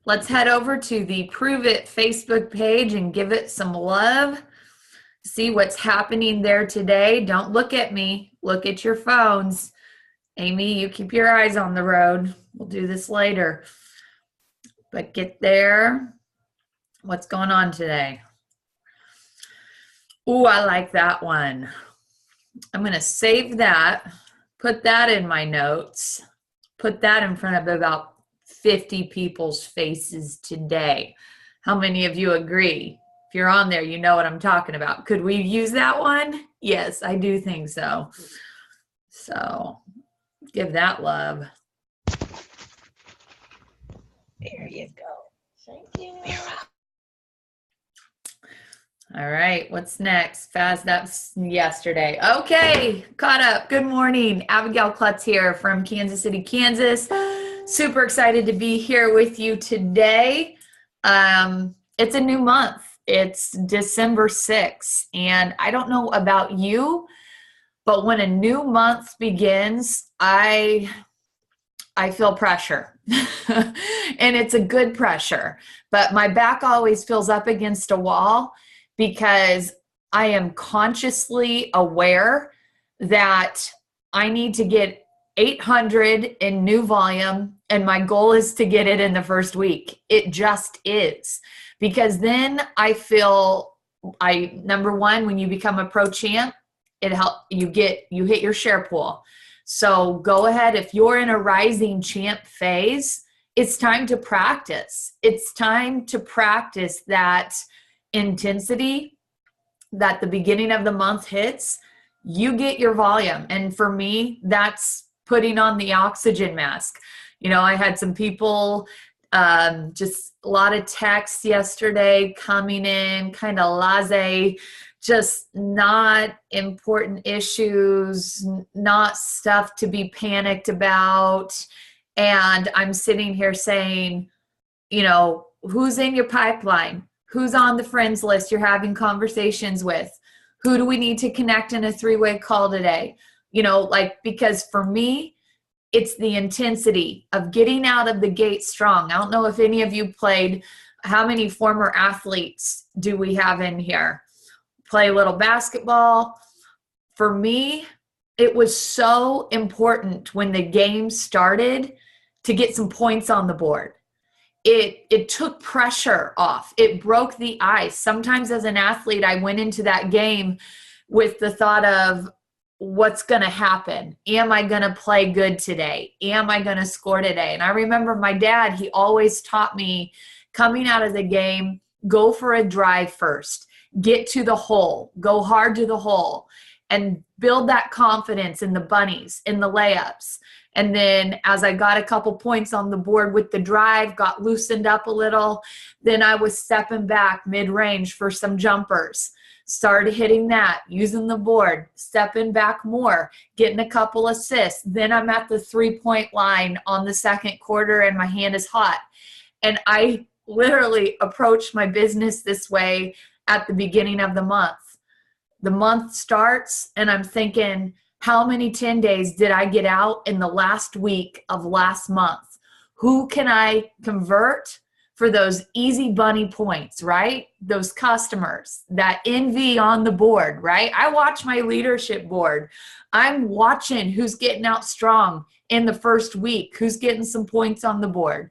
Let's head over to the Prove It Facebook page and give it some love. See what's happening there today. Don't look at me. Look at your phones. Amy, you keep your eyes on the road. We'll do this later. But get there. What's going on today? Ooh, I like that one. I'm going to save that, put that in my notes, put that in front of about 50 people's faces today. How many of you agree? If you're on there, you know what I'm talking about. Could we use that one? Yes, I do think so. So give that love. There you go. Thank you. All right, what's next? Fast, that's yesterday. Okay, caught up. Good morning. Abigail Klutz here from Kansas City, Kansas. Super excited to be here with you today. It's a new month. It's December 6th, and I don't know about you, but when a new month begins, I feel pressure. And it's a good pressure, but my back always feels up against a wall because I am consciously aware that I need to get 800 in new volume, and my goal is to get it in the first week. It just is. Because then I feel, number one, when you become a pro champ, it help you hit your share pool. So go ahead, if you're in a rising champ phase, it's time to practice. It's time to practice that intensity that the beginning of the month hits. You get your volume. And for me, that's putting on the oxygen mask. You know, I had some people, just a lot of texts yesterday coming in, kind of laissez, just not important issues, not stuff to be panicked about. And I'm sitting here saying, you know, who's in your pipeline? Who's on the friends list you're having conversations with? Who do we need to connect in a 3-way call today? You know, like, because for me, it's the intensity of getting out of the gate strong. I don't know if any of you played. How many former athletes do we have in here? Play a little basketball. For me, it was so important when the game started to get some points on the board. It took pressure off. It broke the ice. Sometimes as an athlete, I went into that game with the thought of, what's going to happen? Am I going to play good today? Am I going to score today? And I remember my dad, he always taught me coming out of the game, go for a drive first, get to the hole, go hard to the hole, and build that confidence in the bunnies, in the layups. And then as I got a couple points on the board with the drive, got loosened up a little, then I was stepping back mid-range for some jumpers. Started hitting that, using the board, stepping back more, getting a couple assists. Then I'm at the 3-point line on the second quarter and my hand is hot. And I literally approached my business this way at the beginning of the month. The month starts and I'm thinking, how many 10 days did I get out in the last week of last month? Who can I convert for those easy bunny points, right? Those customers, that envy on the board, right? I watch my leadership board. I'm watching who's getting out strong in the first week, who's getting some points on the board.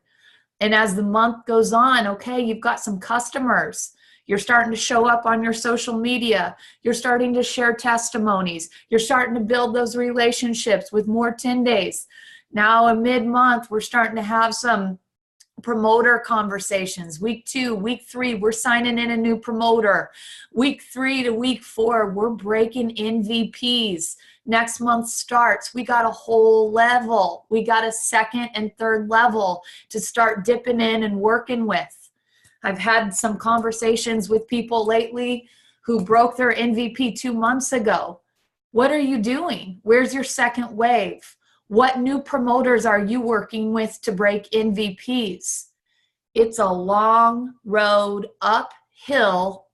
And as the month goes on, okay, you've got some customers. You're starting to show up on your social media. You're starting to share testimonies. You're starting to build those relationships with more 10 days. Now in mid-month, we're starting to have some promoter conversations. Week 2, week 3, we're signing in a new promoter. Week 3 to week 4, we're breaking MVPs. Next month starts, we got a whole level. We got a second and third level to start dipping in and working with. I've had some conversations with people lately who broke their MVP 2 months ago. What are you doing? Where's your second wave? What new promoters are you working with to break MVPs? It's a long road uphill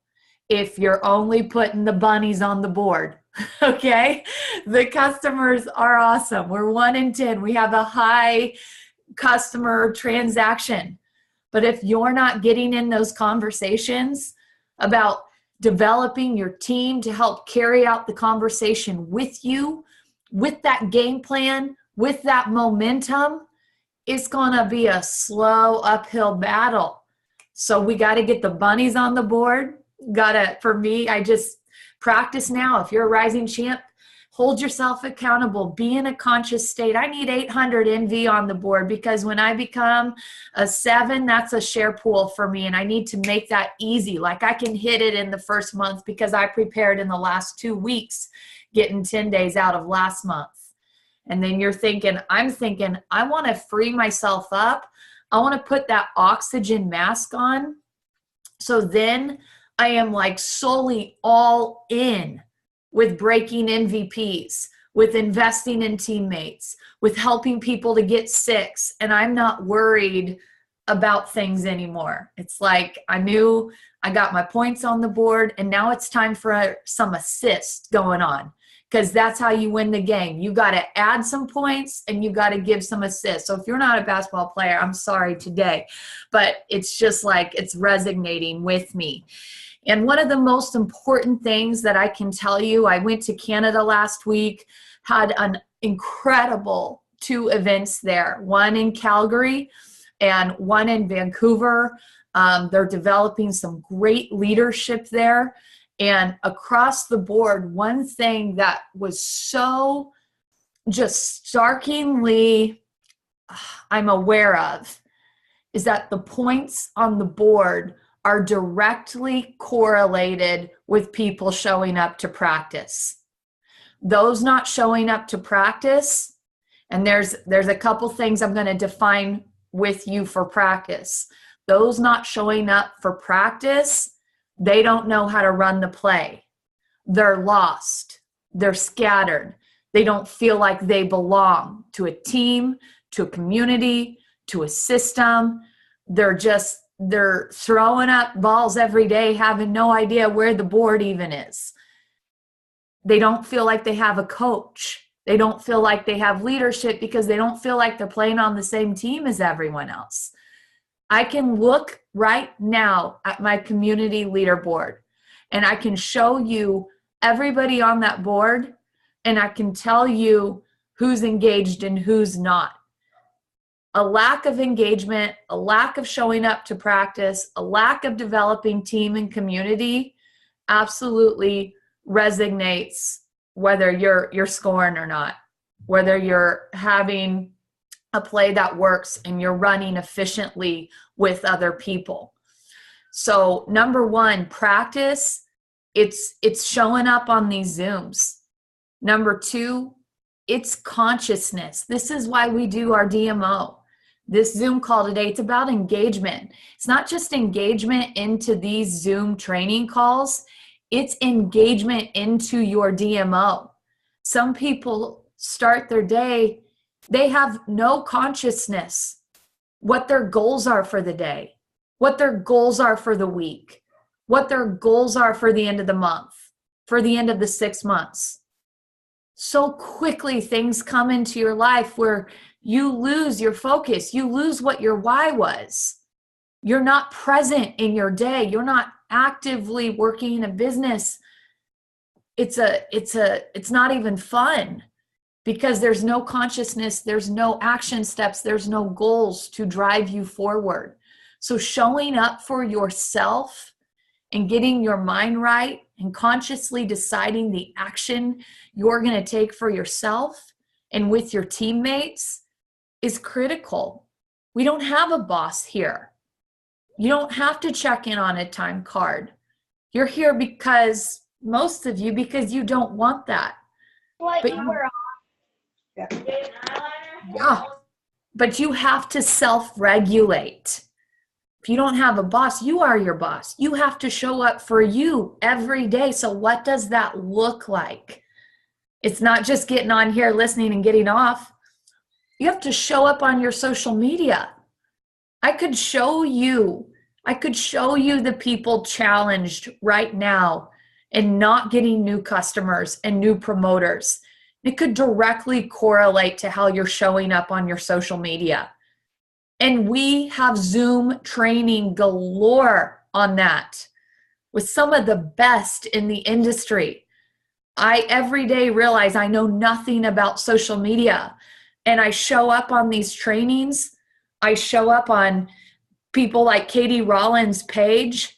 if you're only putting the bunnies on the board, okay? The customers are awesome. We're 1 in 10. We have a high customer transaction. But if you're not getting in those conversations about developing your team to help carry out the conversation with you, with that game plan, with that momentum, it's going to be a slow uphill battle. So we got to get the bunnies on the board. For me, I just practice now. If you're a rising champ, hold yourself accountable. Be in a conscious state. I need 800 NV on the board because when I become a 7, that's a share pool for me. And I need to make that easy. Like I can hit it in the first month because I prepared in the last 2 weeks, getting 10 days out of last month. And then I'm thinking, I want to free myself up. I want to put that oxygen mask on. So then I am like solely all in with breaking MVPs, with investing in teammates, with helping people to get 6. And I'm not worried about things anymore. It's like I knew I got my points on the board and now it's time for some assists going on. Because that's how you win the game. You got to add some points and you got to give some assists. So if you're not a basketball player, I'm sorry today, but it's just like it's resonating with me. And one of the most important things that I can tell you, I went to Canada last week, had an incredible 2 events there, one in Calgary and one in Vancouver. They're developing some great leadership there. And across the board, one thing that was so just starkly I'm aware of is that the points on the board are directly correlated with people showing up to practice. Those not showing up to practice, and there's a couple things I'm going to define with you for practice. Those not showing up for practice, they don't know how to run the play. They're lost. They're scattered. They don't feel like they belong to a team, to a community, to a system. They're throwing up balls every day, having no idea where the board even is. They don't feel like they have a coach. They don't feel like they have leadership because they don't feel like they're playing on the same team as everyone else. I can look right now at my community leaderboard and I can show you everybody on that board and I can tell you who's engaged and who's not. A lack of engagement, a lack of showing up to practice, a lack of developing team and community absolutely resonates whether you're scoring or not, whether you're having a play that works and you're running efficiently with other people. So number 1, practice, it's showing up on these Zooms. Number 2, it's consciousness. This is why we do our DMO. This Zoom call today, it's about engagement. It's not just engagement into these Zoom training calls, it's engagement into your DMO. Some people start their day, they have no consciousness what their goals are for the day, what their goals are for the week, what their goals are for the end of the month, for the end of the 6 months. So quickly things come into your life where you lose your focus, you lose what your why was. You're not present in your day, you're not actively working in a business. It's not even fun. Because there's no consciousness, there's no action steps, there's no goals to drive you forward. So showing up for yourself and getting your mind right and consciously deciding the action you're going to take for yourself and with your teammates is critical. We don't have a boss here. You don't have to check in on a time card. You're here because, most of you, because you don't want that. But you have to self-regulate. If you don't have a boss, you are your boss. You have to show up for you every day. So what does that look like? It's not just getting on here, listening and getting off. You have to show up on your social media. I could show you the people challenged right now and not getting new customers and new promoters. It could directly correlate to how you're showing up on your social media. And we have Zoom training galore on that with some of the best in the industry. I every day realize I know nothing about social media, and I show up on these trainings. I show up on people like Katie Rollins' page.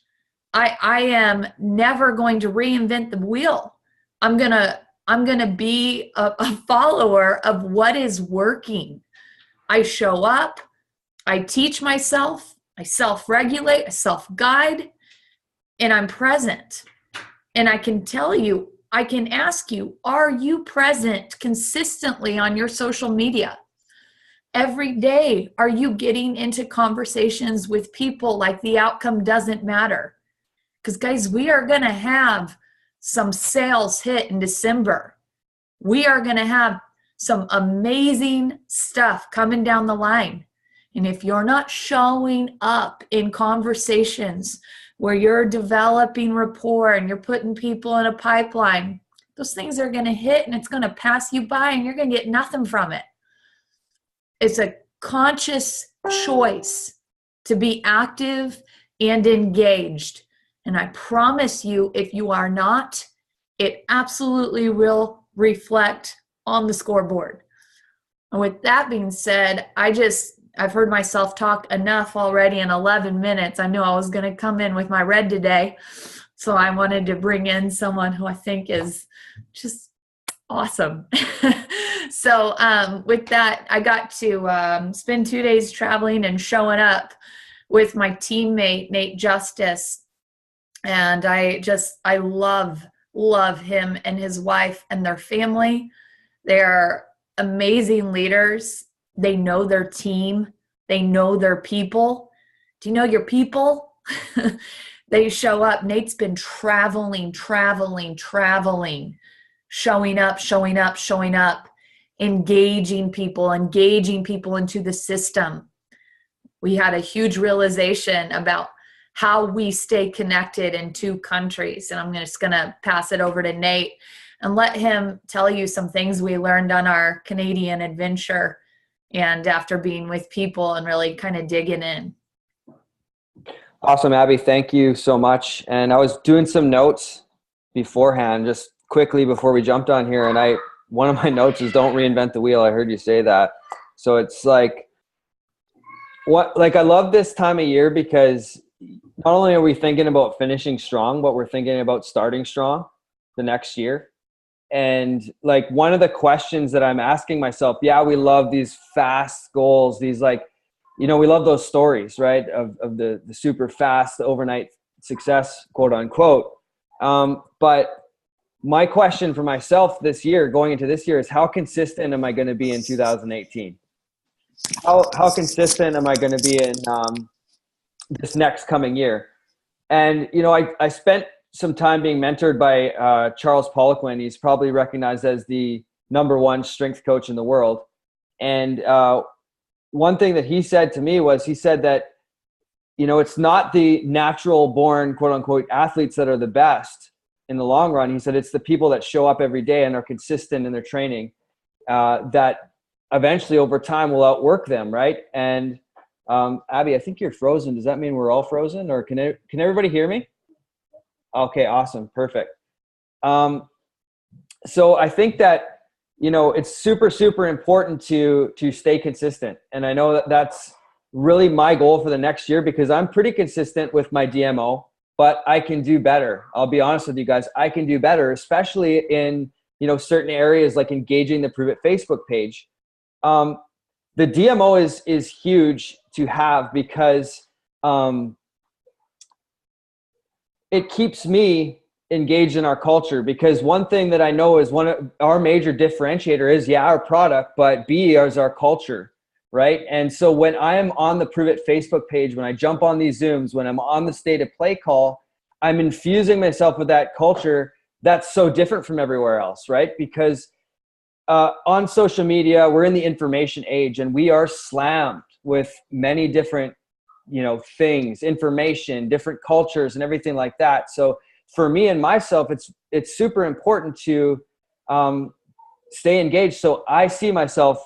I am never going to reinvent the wheel. I'm gonna be a follower of what is working. I show up, I teach myself, I self-regulate, I self-guide, and I'm present. And I can tell you, I can ask you, are you present consistently on your social media? Every day, are you getting into conversations with people like the outcome doesn't matter? Because, guys, we are going to have some sales hit in December. We are going to have some amazing stuff coming down the line. And if you're not showing up in conversations where you're developing rapport and you're putting people in a pipeline, those things are going to hit and it's going to pass you by and you're going to get nothing from it. It's a conscious choice to be active and engaged. And I promise you, if you are not, it absolutely will reflect on the scoreboard. And with that being said, I've heard myself talk enough already in 11 minutes. I knew I was going to come in with my red today. So I wanted to bring in someone who I think is just awesome. So with that, I got to spend 2 days traveling and showing up with my teammate, Nate Justice. And I love him and his wife and their family. They're amazing leaders. They know their team. They know their people. Do you know your people? They show up. Nate's been traveling, showing up, engaging people into the system. We had a huge realization about how we stay connected in two countries. And I'm just going to pass it over to Nate and let him tell you some things we learned on our Canadian adventure and after being with people and really kind of digging in. Awesome, Abby. Thank you so much. And I was doing some notes beforehand, just quickly before we jumped on here. And one of my notes is don't reinvent the wheel. I heard you say that. So it's I love this time of year because not only are we thinking about finishing strong, but we're thinking about starting strong the next year. And one of the questions that I'm asking myself, we love these fast goals, these we love those stories, right? Of the super fast overnight success, quote unquote. But my question for myself this year, going into this year, is how consistent am I going to be in 2018? How consistent am I going to be in this next coming year? And, I spent some time being mentored by Charles Poliquin. He's probably recognized as the #1 strength coach in the world. And one thing that he said to me was, he said that, it's not the natural born, quote unquote, athletes that are the best in the long run. He said, it's the people that show up every day and are consistent in their training that eventually over time will outwork them. Right. And Abby, I think you're frozen. Does that mean we're all frozen, or can everybody hear me? Okay, awesome. Perfect. So I think that, it's super, super important to stay consistent. And I know that that's really my goal for the next year, because I'm pretty consistent with my DMO, but I can do better. I'll be honest with you guys. I can do better, especially in, certain areas like engaging the Prove It Facebook page. The DMO is huge to have because it keeps me engaged in our culture. Because one thing that I know is one of our major differentiator is our product, but B is our culture, right? And so when I am on the Prove It Facebook page, when I jump on these Zooms, when I'm on the State of Play call, I'm infusing myself with that culture that's so different from everywhere else, right? Because on social media, we're in the information age, and we are slammed with many different, things, information, different cultures, and everything like that. So for me and myself, it's super important to stay engaged. So I see myself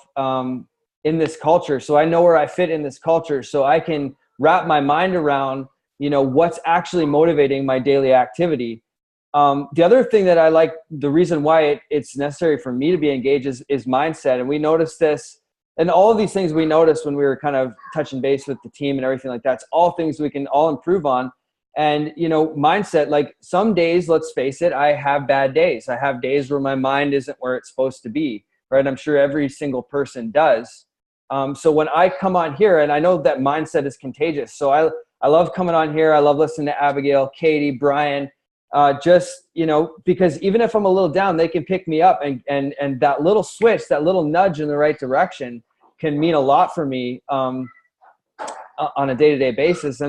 in this culture. So I know where I fit in this culture. So I can wrap my mind around, what's actually motivating my daily activity. The other thing that I like, the reason why it's necessary for me to be engaged is mindset. And we noticed this, and all of these things we noticed when we were kind of touching base with the team and everything like that. It's all things we can all improve on. And, mindset, like some days, let's face it, I have bad days. I have days where my mind isn't where it's supposed to be, right? I'm sure every single person does. So when I come on here, and I know that mindset is contagious. So I love coming on here. I love listening to Abigail, Katie, Brian, because even if I'm a little down, they can pick me up, and that little switch, that little nudge in the right direction can mean a lot for me on a day-to-day basis.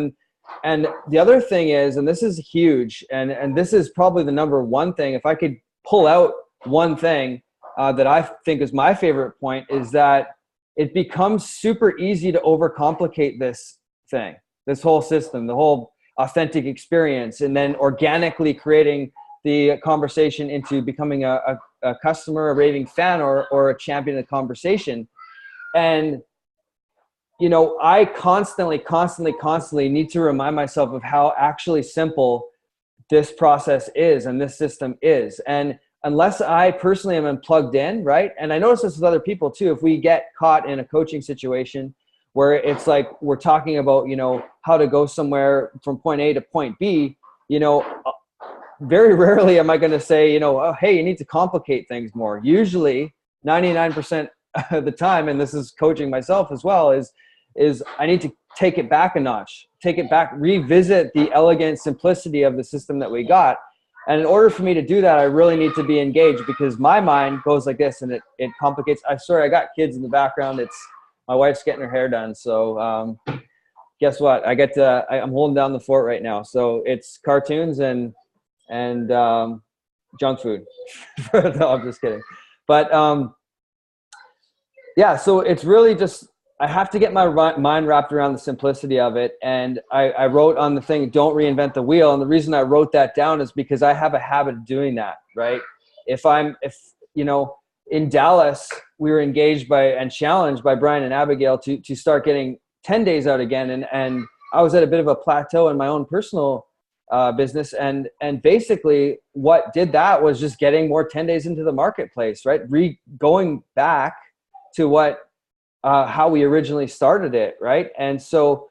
And the other thing is, and this is huge, and this is probably the number one thing, if I could pull out one thing that I think is my favorite point, is that it becomes super easy to overcomplicate this thing, this whole system, the whole authentic experience, and then organically creating the conversation into becoming a customer, a raving fan, or a champion of the conversation. And, I constantly need to remind myself of how actually simple this process is and this system is. And unless I personally am plugged in, right? And I notice this with other people too. If we get caught in a coaching situation where it's like we're talking about, how to go somewhere from point A to point B, very rarely am I going to say, oh, hey, you need to complicate things more. Usually 99% of the time, and this is coaching myself as well, is I need to take it back a notch, take it back, revisit the elegant simplicity of the system that we got. And in order for me to do that, I really need to be engaged, because my mind goes like this and it complicates. I'm sorry, I got kids in the background. My wife's getting her hair done. So guess what? I'm holding down the fort right now. So it's cartoons and junk food. No, I'm just kidding. But yeah, so it's really just, I have to get my mind wrapped around the simplicity of it. And I wrote on the thing, don't reinvent the wheel. And the reason I wrote that down is because I have a habit of doing that, right? If in Dallas, we were engaged and challenged by Brian and Abigail to start getting 10 days out again. And I was at a bit of a plateau in my own personal business. And basically what did that was just getting more 10 days into the marketplace, right? Going back to how we originally started it, right? And so,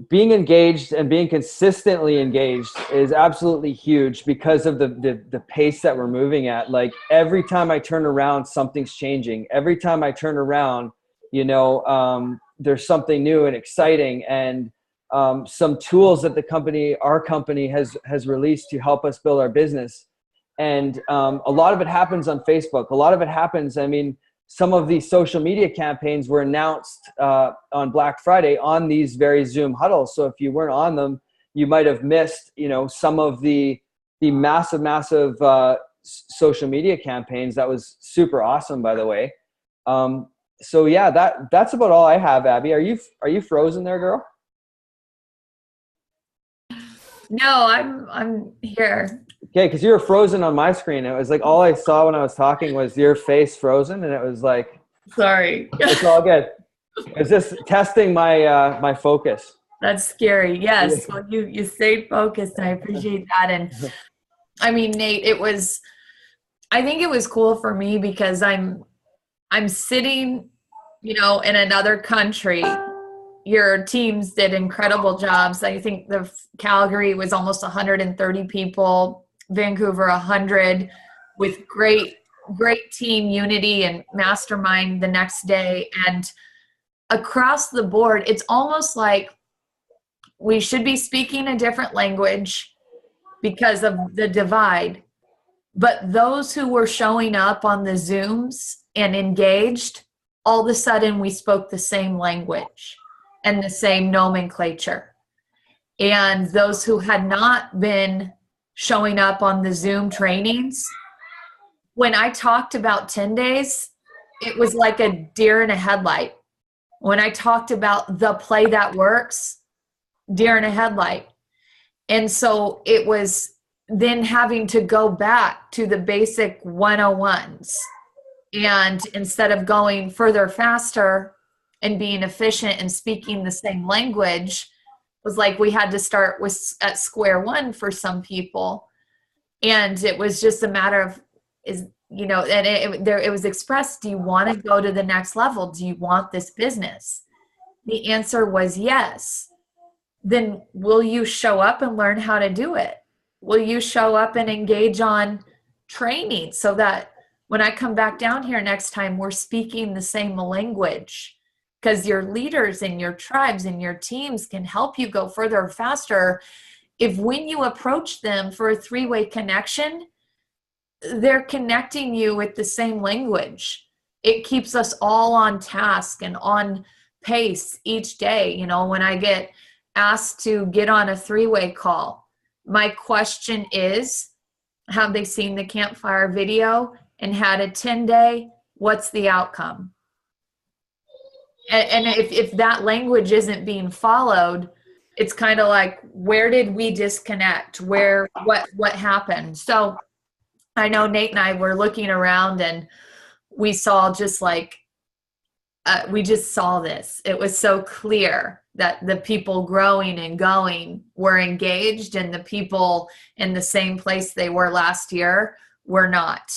being engaged and being consistently engaged is absolutely huge because of the pace that we're moving at. Like every time I turn around, something's changing. Every time I turn around, there's something new and exciting, and some tools that our company has released to help us build our business. And a lot of it happens on Facebook. A lot of it happens, some of these social media campaigns were announced on Black Friday on these very Zoom huddles. So if you weren't on them, you might have missed, some of the massive social media campaigns. That was super awesome, by the way. So yeah, that's about all I have. Abby, are you frozen there, girl? No, I'm here. Okay, because you were frozen on my screen. It was like all I saw when I was talking was your face frozen, and it was like, sorry. It's all good. It's just testing my focus. That's scary. Yes. Well, you stayed focused, and I appreciate that. And Nate, I think it was cool for me because I'm sitting, in another country. Your teams did incredible jobs. I think the Calgary was almost 130 people, Vancouver 100, with great team unity and mastermind the next day. And across the board, it's almost like we should be speaking a different language because of the divide. But those who were showing up on the Zooms and engaged, all of a sudden we spoke the same language and the same nomenclature. And those who had not been showing up on the Zoom trainings, when I talked about 10 days, it was like a deer in a headlight. When I talked about the play that works, deer in a headlight. And so it was then having to go back to the basic 101s And instead of going further, faster, and being efficient and speaking the same language, was like we had to start with at square one for some people. And it was just a matter of, and it was expressed, do you want to go to the next level? Do you want this business? The answer was yes. Then will you show up and learn how to do it? Will you show up and engage on training so that when I come back down here next time, we're speaking the same language? Because your leaders and your tribes and your teams can help you go further faster if when you approach them for a three-way connection, they're connecting you with the same language. It keeps us all on task and on pace each day. When I get asked to get on a three-way call, my question is, have they seen the campfire video and had a 10-day? What's the outcome? And if that language isn't being followed, it's kind of like, where did we disconnect? What happened? So I know Nate and I were looking around and we saw we just saw this. It was so clear that the people growing and going were engaged, and the people in the same place they were last year were not.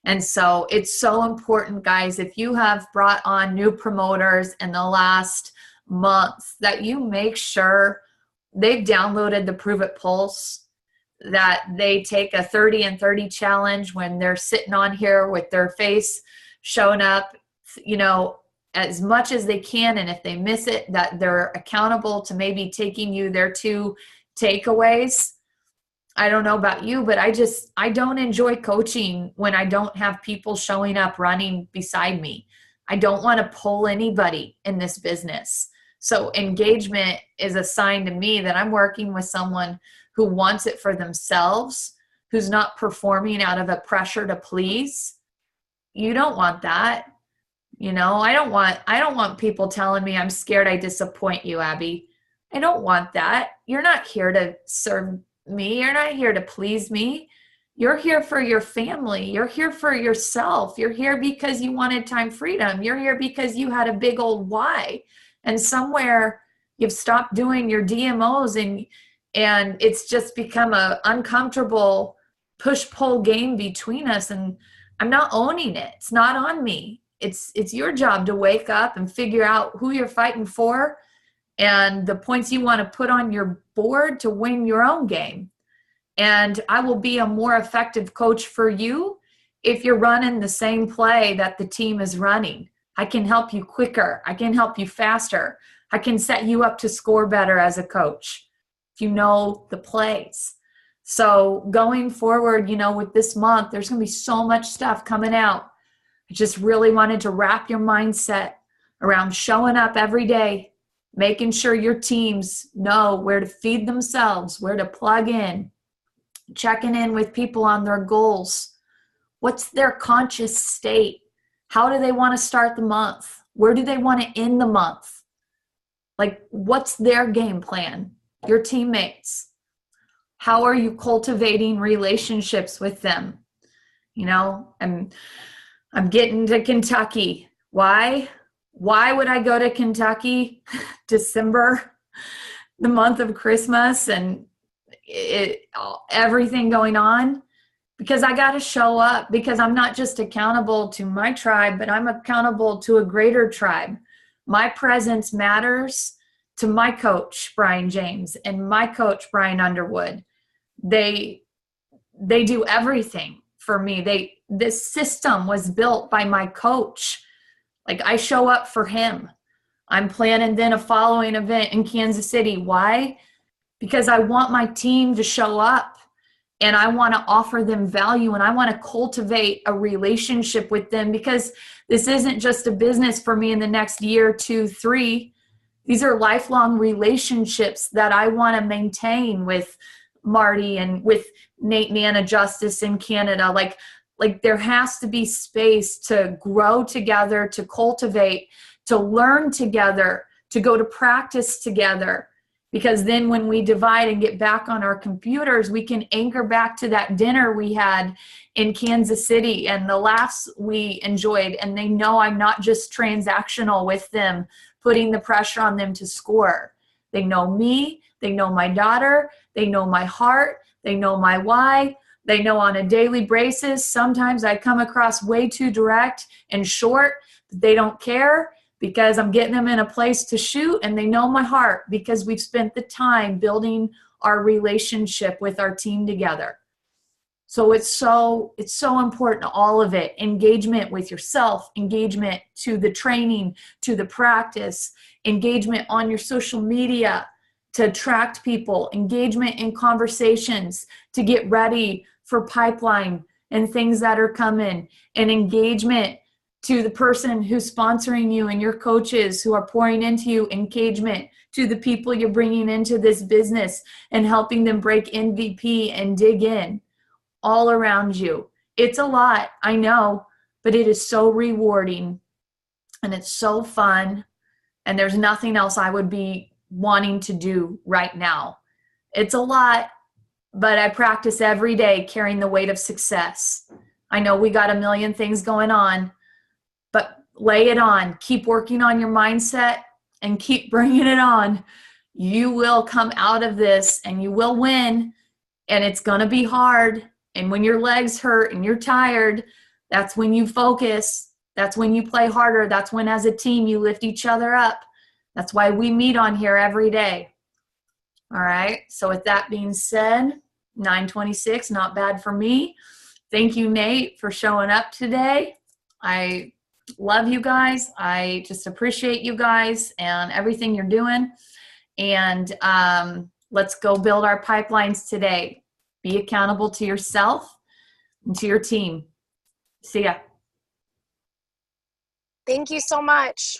And so it's so important, guys, if you have brought on new promoters in the last month, that you make sure they've downloaded the Prove It Pulse, that they take a 30 and 30 challenge when they're sitting on here with their face showing up, as much as they can. And if they miss it, that they're accountable to maybe taking you their 2 takeaways. I don't know about you, but I don't enjoy coaching when I don't have people showing up running beside me. I don't want to pull anybody in this business. So engagement is a sign to me that I'm working with someone who wants it for themselves, who's not performing out of a pressure to please. You don't want that. I don't want people telling me I'm scared I disappoint you, Abby. I don't want that. You're not here to serve me. You're not here to please me. You're here for your family. You're here for yourself. You're here because you wanted time freedom. You're here because you had a big old why. And somewhere you've stopped doing your DMOs and it's just become a uncomfortable push-pull game between us. And I'm not owning it. It's not on me. It's your job to wake up and figure out who you're fighting for and the points you want to put on your board to win your own game. And I will be a more effective coach for you if you're running the same play that the team is running. I can help you quicker. I can help you faster. I can set you up to score better as a coach if you know the plays. So going forward, with this month, there's going to be so much stuff coming out. I just really wanted to wrap your mindset around showing up every day, making sure your teams know where to feed themselves, where to plug in, checking in with people on their goals. What's their conscious state? How do they want to start the month? Where do they want to end the month? Like, what's their game plan? Your teammates. How are you cultivating relationships with them? I'm getting to Kentucky. Why? Why would I go to Kentucky December, the month of Christmas, and everything going on? Because I got to show up, because I'm not just accountable to my tribe, but I'm accountable to a greater tribe. My presence matters to my coach, Brian James, and my coach, Brian Underwood. They do everything for me. This system was built by my coach. Like, I show up for him. I'm planning then a following event in Kansas City. Why? Because I want my team to show up and I want to offer them value and I want to cultivate a relationship with them, because this isn't just a business for me in the next year, 2, 3. These are lifelong relationships that I want to maintain with Marty and with Nate and Anna Justice in Canada. Like there has to be space to grow together, to cultivate, to learn together, to go to practice together. Because then when we divide and get back on our computers, we can anchor back to that dinner we had in Kansas City and the laughs we enjoyed. And they know I'm not just transactional with them, putting the pressure on them to score. They know me, they know my daughter, they know my heart, they know my why. They know on a daily basis, sometimes I come across way too direct and short, but they don't care, because I'm getting them in a place to shoot, and they know my heart because we've spent the time building our relationship with our team together. So it's so important, all of it. Engagement with yourself, engagement to the training, to the practice, engagement on your social media to attract people, engagement in conversations to get ready for pipeline and things that are coming, and engagement to the person who's sponsoring you and your coaches who are pouring into you, engagement to the people you're bringing into this business and helping them break MVP and dig in all around you. It's a lot, I know, but it is so rewarding and it's so fun. And there's nothing else I would be wanting to do right now. It's a lot, but I practice every day carrying the weight of success. I know we got a million things going on, but lay it on. Keep working on your mindset and keep bringing it on. You will come out of this and you will win, and it's going to be hard. And when your legs hurt and you're tired, that's when you focus. That's when you play harder. That's when as a team you lift each other up. That's why we meet on here every day. All right. So with that being said, 9:26, not bad for me. Thank you, Nate, for showing up today. I love you guys. I just appreciate you guys and everything you're doing. And let's go build our pipelines today. Be accountable to yourself and to your team. See ya. Thank you so much.